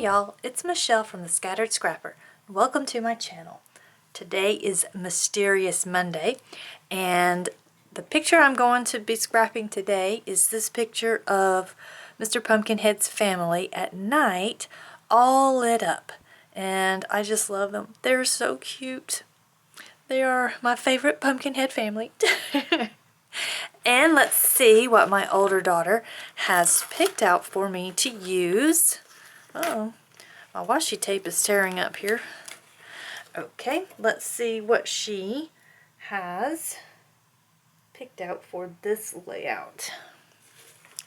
y'all, it's Michelle from the Scattered Scrapper. Welcome to my channel. Today is Mysterious Monday, and the picture I'm going to be scrapping today is this picture of Mr. Pumpkinhead's family at night, all lit up. And I just love them. They're so cute. They are my favorite Pumpkinhead family. And let's see what my older daughter has picked out for me to use. Oh, my washi tape is tearing up here. Okay, let's see what she has picked out for this layout.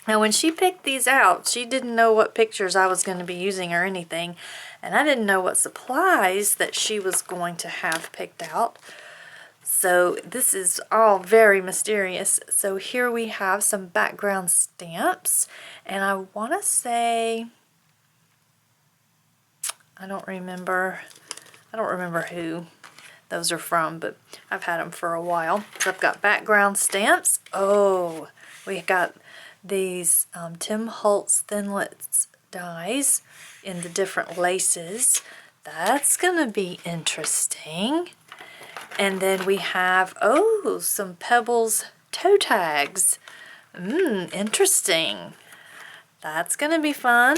Now, when she picked these out, she didn't know what pictures I was going to be using or anything, and I didn't know what supplies that she was going to have picked out. So this is all very mysterious. So here we have some background stamps, and I want to say, I don't remember who those are from, but I've had them for a while. So I've got background stamps. Oh, we got these Tim Holtz Thinlits dies in the different laces. That's gonna be interesting. And then we have, oh, some Pebbles toe tags. Interesting. That's gonna be fun.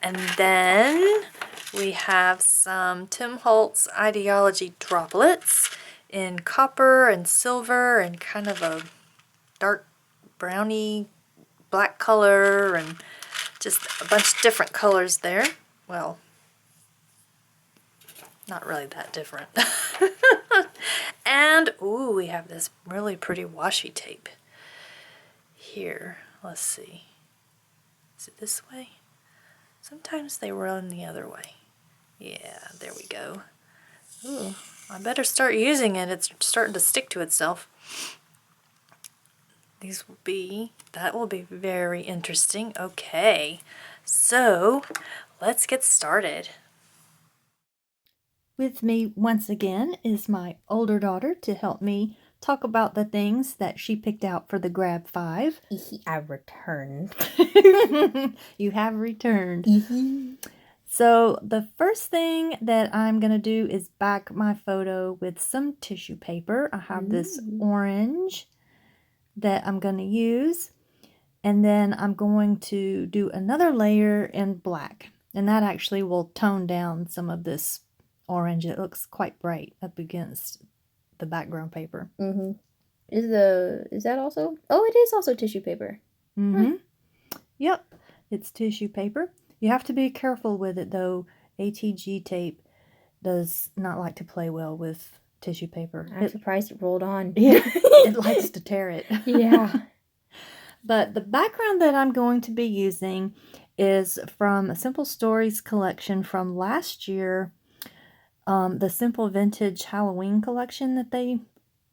And then we have some Tim Holtz Ideology droplets in copper and silver and kind of a dark browny black color and just a bunch of different colors there. Well, not really that different. And, ooh, we have this really pretty washi tape here. Let's see. Is it this way? Sometimes they run the other way. Yeah, there we go. Ooh, I better start using it. It's starting to stick to itself. That will be very interesting. Okay, so let's get started. With me once again is my older daughter to help me talk about the things that she picked out for the Grab 5. I returned. You have returned. So the first thing that I'm going to do is back my photo with some tissue paper. I have this orange that I'm going to use. And then I'm going to do another layer in black. And that actually will tone down some of this orange. It looks quite bright up against the background paper. Is that also? Oh, it is also tissue paper. Yep, it's tissue paper. You have to be careful with it though. ATG tape does not like to play well with tissue paper. I'm surprised it rolled on. Yeah, it likes to tear it. Yeah. But the background that I'm going to be using is from a Simple Stories collection from last year. The Simple Vintage Halloween collection that they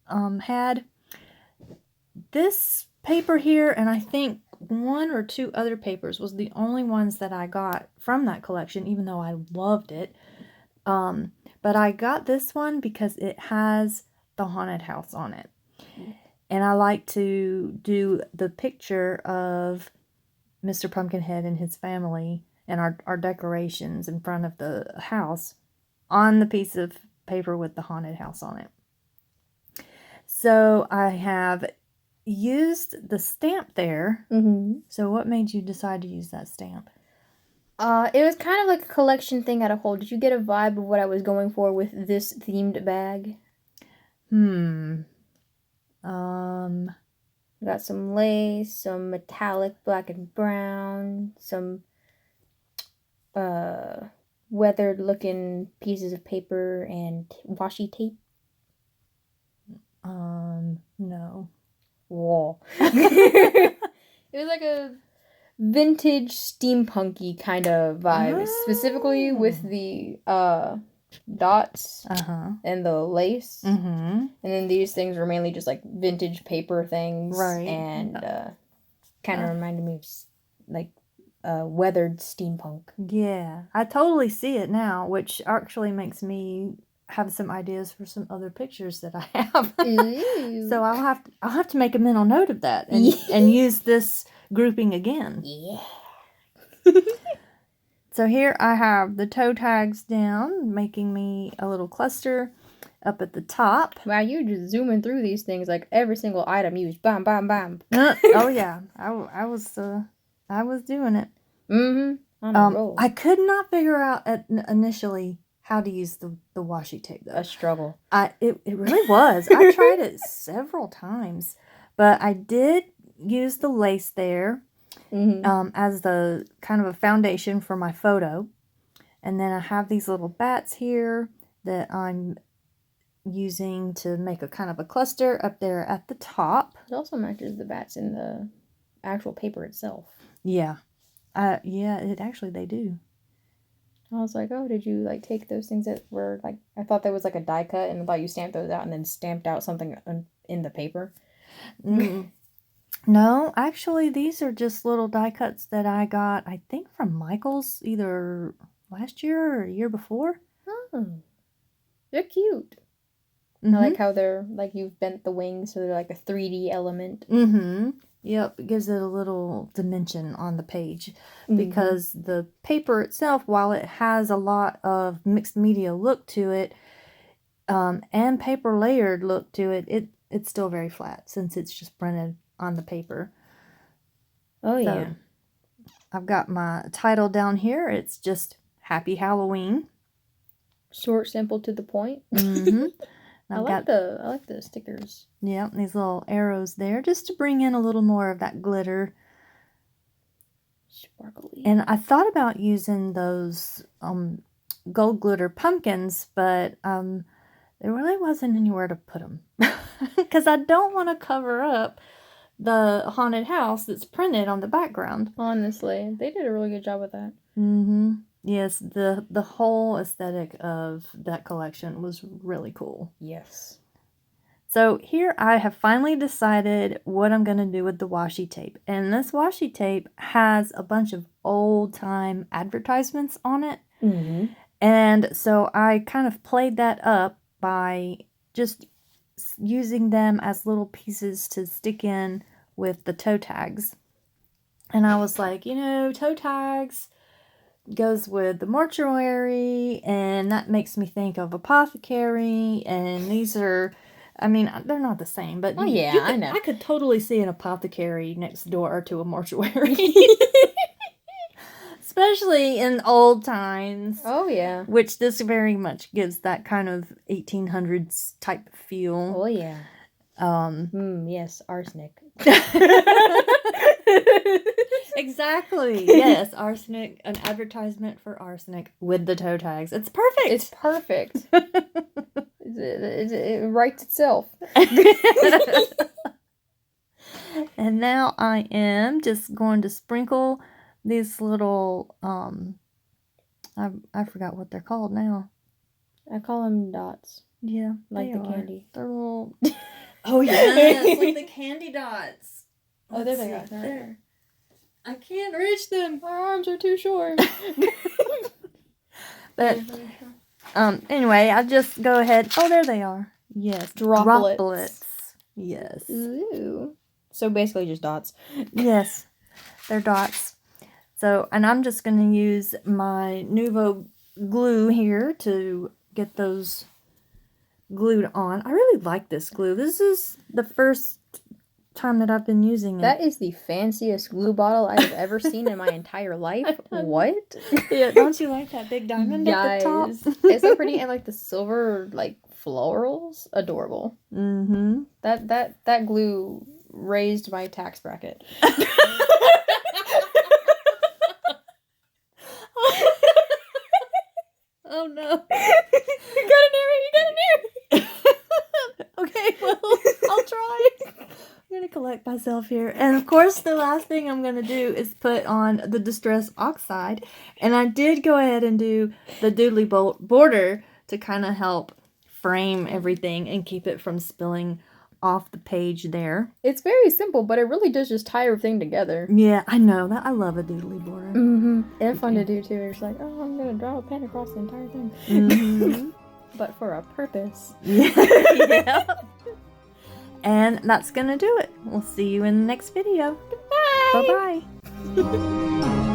had. This paper here, and I think one or two other papers, was the only ones that I got from that collection, even though I loved it. But I got this one because it has the haunted house on it. And I like to do the picture of Mr. Pumpkinhead and his family and our decorations in front of the house on the piece of paper with the haunted house on it. So I have used the stamp there. So what made you decide to use that stamp? It was kind of like a collection thing at a whole. Did you get a vibe of what I was going for with this themed bag? Got some lace, some metallic black and brown, some weathered looking pieces of paper and washi tape. No. Whoa. It was like a vintage steampunky kind of vibe, specifically with the dots and the lace. And then these things were mainly just like vintage paper things. Right. And kind of reminded me of like weathered steampunk. Yeah, I totally see it now, which actually makes me have some ideas for some other pictures that I have. So I'll have to make a mental note of that and use this grouping again. Yeah. So here I have the toe tags down, making me a little cluster up at the top. Wow, you just zooming through these things like every single item used. Bam, bam, bam. Oh yeah, I was doing it. On a roll. I could not figure out initially how to use the washi tape though. A struggle. It really was. I tried it several times, but I did use the lace there as the kind of a foundation for my photo. And then I have these little bats here that I'm using to make a kind of a cluster up there at the top. It also matches the bats in the actual paper itself. Yeah. They do. I was like, oh, did you like take those things that were like, I thought that was like a die cut and I thought you stamped those out and then stamped out something in the paper. No, actually these are just little die cuts that I got, I think from Michael's either last year or a year before. Oh, they're cute. I like how they're like you've bent the wings so they're like a 3D element. Yep, it gives it a little dimension on the page because the paper itself, while it has a lot of mixed media look to it and paper layered look to it, it's still very flat since it's just printed on the paper. Oh yeah. So, I've got my title down here. It's just Happy Halloween. Short, simple, to the point. I like the stickers. Yeah, these little arrows there just to bring in a little more of that glitter. Sparkly. And I thought about using those gold glitter pumpkins, but there really wasn't anywhere to put them. Because I don't want to cover up the haunted house that's printed on the background. Honestly, they did a really good job with that. Yes, the whole aesthetic of that collection was really cool. Yes. So here I have finally decided what I'm going to do with the washi tape. And this washi tape has a bunch of old-time advertisements on it. And so I kind of played that up by just using them as little pieces to stick in with the toe tags. And I was like, toe tags goes with the mortuary, and that makes me think of apothecary, and these are, I mean, they're not the same, but I know. I could totally see an apothecary next door to a mortuary. Especially in old times. Oh yeah. Which this very much gives that kind of 1800s type feel. Oh yeah. Yes, arsenic. Exactly. Yes, arsenic. An advertisement for arsenic with the toe tags. It's perfect. It's perfect. It writes itself. And now I am just going to sprinkle these little, I forgot what they're called now. I call them dots. Yeah, like the candy. They're little. Oh yes, like the candy dots. Oh, there they are. There. I can't reach them. My arms are too short. But anyway, I'll just go ahead. Oh, there they are. Yes, droplets. Yes. Ooh. So basically just dots. Yes, they're dots. So, and I'm just going to use my Nuvo glue here to get those glued on. I really like this glue. This is the first time that I've been using it. That is the fanciest glue bottle I have ever seen in my entire life. What? Yeah, don't you like that big diamond at the top? It's so pretty, and like the silver like florals, adorable. That glue raised my tax bracket. Oh no. You got an ear. Okay, well, I'll try. I'm going to collect myself here. And of course, the last thing I'm going to do is put on the Distress Oxide. And I did go ahead and do the doodly border to kind of help frame everything and keep it from spilling off the page there. It's very simple, but it really does just tie everything together. Yeah, I know that. I love a doodly border. They're fun to do too. You're just like, oh, I'm gonna draw a pen across the entire thing. But for a purpose. Yeah. And that's gonna do it. We'll see you in the next video. Bye. Bye-bye.